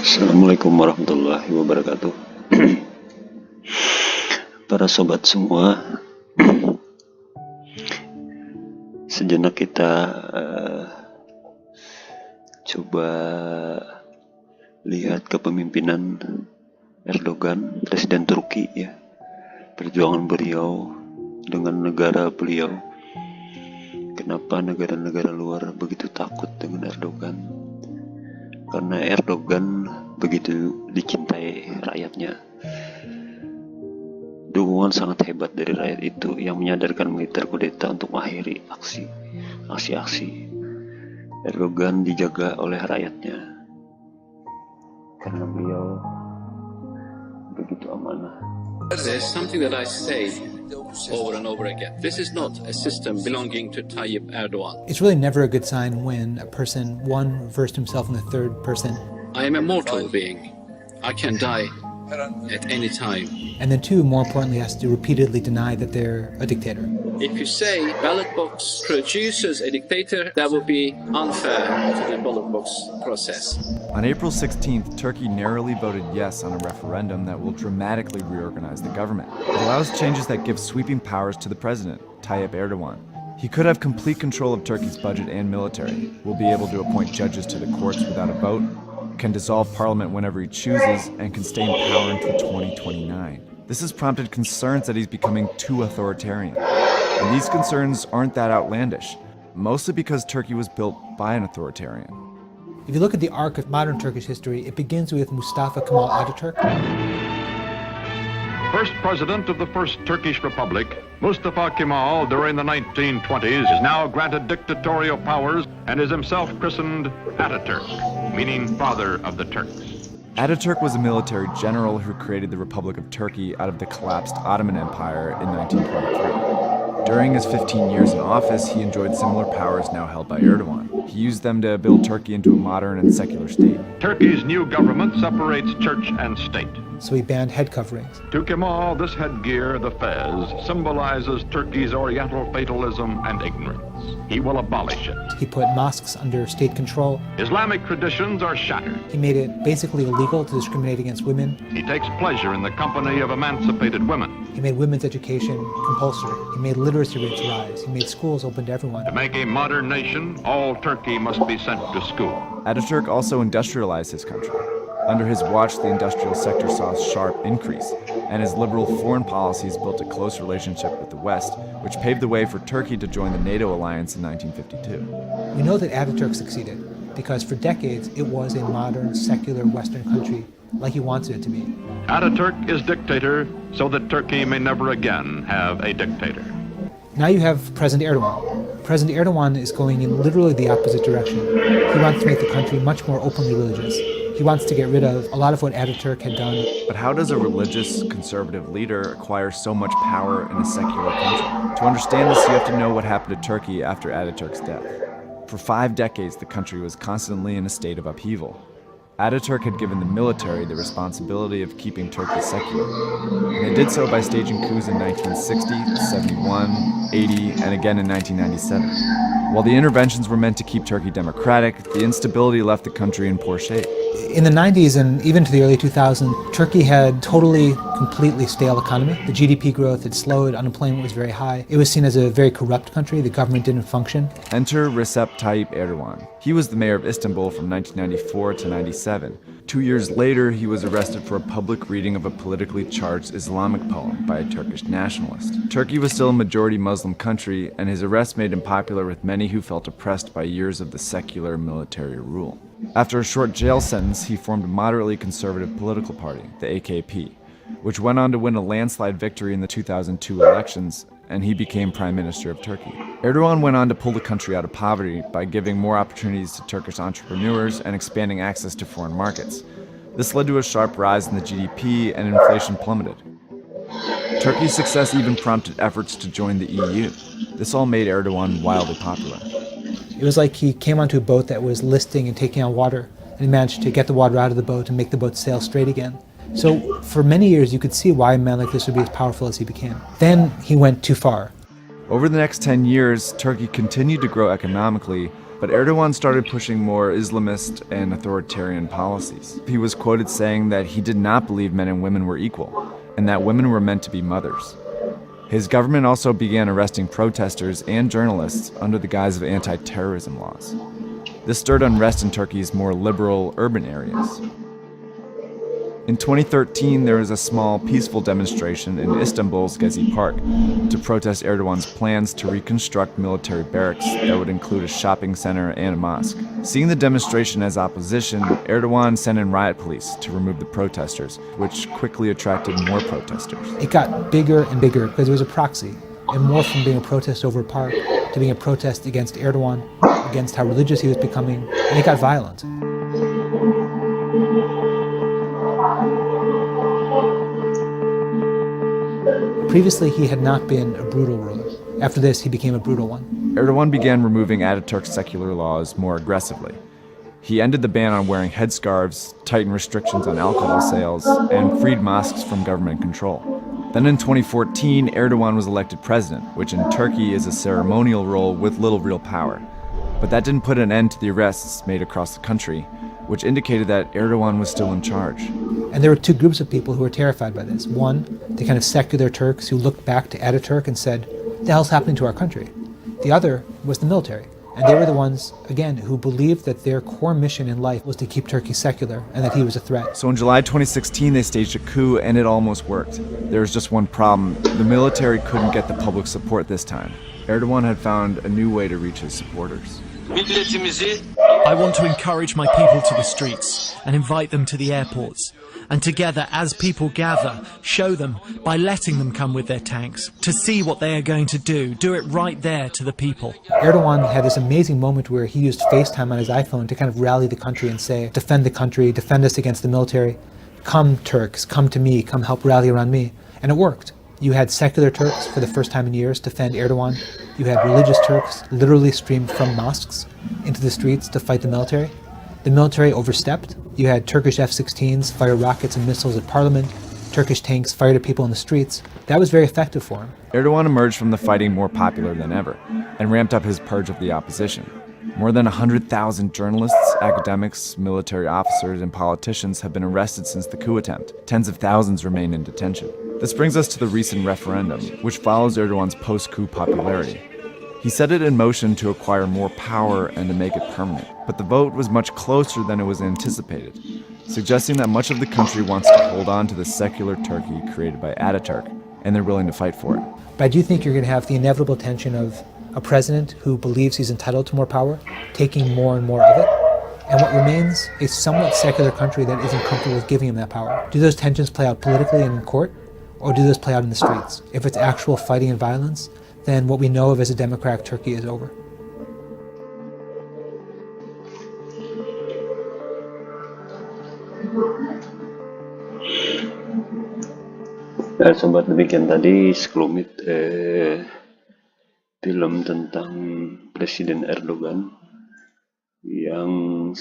Assalamualaikum warahmatullahi wabarakatuh. Para sobat semua, sejenak kita coba lihat kepemimpinan Erdogan, Presiden Turki ya. Perjuangan beliau dengan negara beliau. Kenapa negara-negara luar begitu takut dengan Erdogan? Karena Erdogan begitu dicintai rakyatnya. Dukungan sangat hebat dari rakyat itu yang menyadarkan militer kudeta untuk mengakhiri aksi-aksi. Erdogan dijaga oleh rakyatnya karena beliau begitu amanah. There's something that I say over and over again. This is not a system belonging to Tayyip Erdogan. It's really never a good sign when a person, one, refers to himself in the third person. I am a mortal being. I can die at any time. And then two, more importantly, has to repeatedly deny that they're a dictator. If you say ballot box produces a dictator, that would be unfair to the ballot box process. On April 16th, Turkey narrowly voted yes on a referendum that will dramatically reorganize the government. It allows changes that give sweeping powers to the president, Tayyip Erdogan. He could have complete control of Turkey's budget and military, will be able to appoint judges to the courts without a vote, can dissolve parliament whenever he chooses, and can stay in power until 2029. This has prompted concerns that he's becoming too authoritarian. And these concerns aren't that outlandish, mostly because Turkey was built by an authoritarian. If you look at the arc of modern Turkish history, it begins with Mustafa Kemal Atatürk. First president of the First Turkish Republic, Mustafa Kemal, during the 1920s, is now granted dictatorial powers and is himself christened Ataturk, meaning father of the Turks. Ataturk was a military general who created the Republic of Turkey out of the collapsed Ottoman Empire in 1923. During his 15 years in office, he enjoyed similar powers now held by Erdogan. He used them to build Turkey into a modern and secular state. Turkey's new government separates church and state. So he banned head coverings. To Kemal, this headgear, the fez, symbolizes Turkey's oriental fatalism and ignorance. He will abolish it. He put mosques under state control. Islamic traditions are shattered. He made it basically illegal to discriminate against women. He takes pleasure in the company of emancipated women. He made women's education compulsory. He made literacy rates rise. He made schools open to everyone. To make a modern nation, all Turkey must be sent to school. Ataturk also industrialized his country. Under his watch, the industrial sector saw a sharp increase, and his liberal foreign policies built a close relationship with the West, which paved the way for Turkey to join the NATO alliance in 1952. We know that Ataturk succeeded because for decades it was a modern, secular Western country like he wanted it to be. Ataturk is dictator so that Turkey may never again have a dictator. Now you have President Erdogan. President Erdogan is going in literally the opposite direction. He wants to make the country much more openly religious. He wants to get rid of a lot of what Ataturk had done. But how does a religious conservative leader acquire so much power in a secular country? To understand this, you have to know what happened to Turkey after Ataturk's death. For 5 decades, the country was constantly in a state of upheaval. Ataturk had given the military the responsibility of keeping Turkey secular. And they did so by staging coups in 1960, 71, 80, and again in 1997. While the interventions were meant to keep Turkey democratic, the instability left the country in poor shape. In the 90s and even to the early 2000s, Turkey had completely stale economy. The GDP growth had slowed, unemployment was very high. It was seen as a very corrupt country, the government didn't function. Enter Recep Tayyip Erdogan. He was the mayor of Istanbul from 1994 to 97. 2 years later, he was arrested for a public reading of a politically charged Islamic poem by a Turkish nationalist. Turkey was still a majority Muslim country, and his arrest made him popular with many who felt oppressed by years of the secular military rule. After a short jail sentence, he formed a moderately conservative political party, the AKP, which went on to win a landslide victory in the 2002 elections, and he became Prime Minister of Turkey. Erdogan went on to pull the country out of poverty by giving more opportunities to Turkish entrepreneurs and expanding access to foreign markets. This led to a sharp rise in the GDP, and inflation plummeted. Turkey's success even prompted efforts to join the EU. This all made Erdogan wildly popular. It was like he came onto a boat that was listing and taking on water, and he managed to get the water out of the boat and make the boat sail straight again. So for many years you could see why a man like this would be as powerful as he became. Then he went too far. Over the next 10 years, Turkey continued to grow economically, but Erdogan started pushing more Islamist and authoritarian policies. He was quoted saying that he did not believe men and women were equal, and that women were meant to be mothers. His government also began arresting protesters and journalists under the guise of anti-terrorism laws. This stirred unrest in Turkey's more liberal urban areas. In 2013, there was a small, peaceful demonstration in Istanbul's Gezi Park to protest Erdogan's plans to reconstruct military barracks that would include a shopping center and a mosque. Seeing the demonstration as opposition, Erdogan sent in riot police to remove the protesters, which quickly attracted more protesters. It got bigger and bigger because it was a proxy. It morphed from being a protest over a park to being a protest against Erdogan, against how religious he was becoming, and it got violent. Previously, he had not been a brutal ruler. After this, he became a brutal one. Erdogan began removing Ataturk's secular laws more aggressively. He ended the ban on wearing headscarves, tightened restrictions on alcohol sales, and freed mosques from government control. Then in 2014, Erdogan was elected president, which in Turkey is a ceremonial role with little real power. But that didn't put an end to the arrests made across the country, which indicated that Erdogan was still in charge. And there were two groups of people who were terrified by this. One, the kind of secular Turks who looked back to Ataturk and said, "What the hell's happening to our country?" The other was the military. And they were the ones, again, who believed that their core mission in life was to keep Turkey secular and that he was a threat. So in July 2016, they staged a coup, and it almost worked. There was just one problem. The military couldn't get the public support this time. Erdogan had found a new way to reach his supporters. I want to encourage my people to the streets and invite them to the airports. And together, as people gather, show them, by letting them come with their tanks, to see what they are going to do it right there to the people. Erdogan had this amazing moment where he used FaceTime on his iPhone to kind of rally the country and say, defend the country, defend us against the military. Come Turks, come to me, come help rally around me. And it worked. You had secular Turks for the first time in years defend Erdogan. You had religious Turks literally stream from mosques into the streets to fight the military. The military overstepped. You had Turkish F-16s fire rockets and missiles at parliament. Turkish tanks fired at people in the streets. That was very effective for him. Erdogan emerged from the fighting more popular than ever and ramped up his purge of the opposition. More than 100,000 journalists, academics, military officers, and politicians have been arrested since the coup attempt. Tens of thousands remain in detention. This brings us to the recent referendum, which follows Erdogan's post-coup popularity. He set it in motion to acquire more power and to make it permanent. But the vote was much closer than it was anticipated, suggesting that much of the country wants to hold on to the secular Turkey created by Ataturk, and they're willing to fight for it. But I do think you're going to have the inevitable tension of a president who believes he's entitled to more power, taking more and more of it, and what remains a somewhat secular country that isn't comfortable with giving him that power. Do those tensions play out politically and in court, or do those play out in the streets? If it's actual fighting and violence, then what we know of as a democratic Turkey is over. Ya, sobat, demikian tadi sekelumit film tentang Presiden Erdogan yang